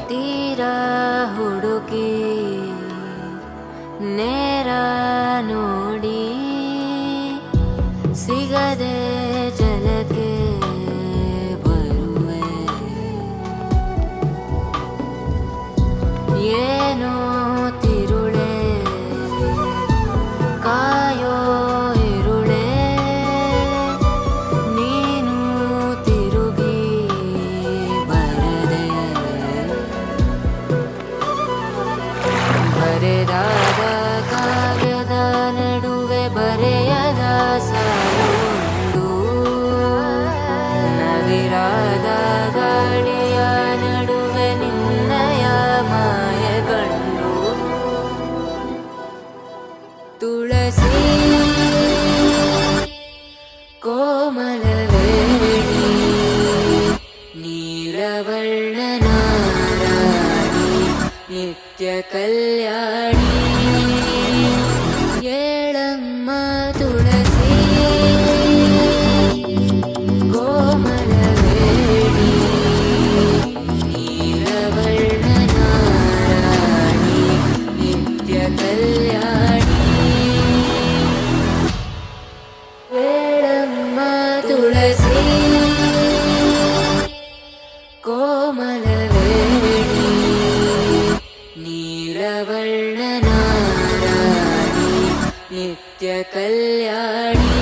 ತೀರ ಹುಡುಕಿ ನೇರ ನೋಡಿ ಸಿಗದೆ ಜಲಕ್ಕೆ ಬರುವೆ. ಏನೋ ತಿರುಳೆ ಕಾಯೋ ಇರುಳೆ ನೀನು ತಿರುಗಿ ಬರದೆ. ಬರೆದಾದ ಕಾವ್ಯದ ನಡುವೆ ಬರೆಯದ ಸಾಲುಂಡು. ನವಿರಾದ ಗಾಳಿಯ ನಡುವೆ ನಿನ್ನಯ ಮಾಯ ಕಂಡು. ತುಳಸಿ ಕೋಮಲವೇಣಿ ನೀಲವರ್ಣನಾರಾಣಿ ನಿತ್ಯ ಕಲ್ಯಾಣಿ. ಏಳಮ್ಮ ತುಳಸಿ ಕೋಮಲವೇಣಿ ನೀಲವರ್ಣನಾರಾಣಿ ನಿತ್ಯ ಕಲ್ಯಾಣಿ. ಏಳಮ್ಮ ತುಳಸಿ ಕೋಮಲವೇಣಿ ನೀಲವರ್ಣನಾರಾಣಿ ನಿತ್ಯ ಕಲ್ಯಾಣಿ.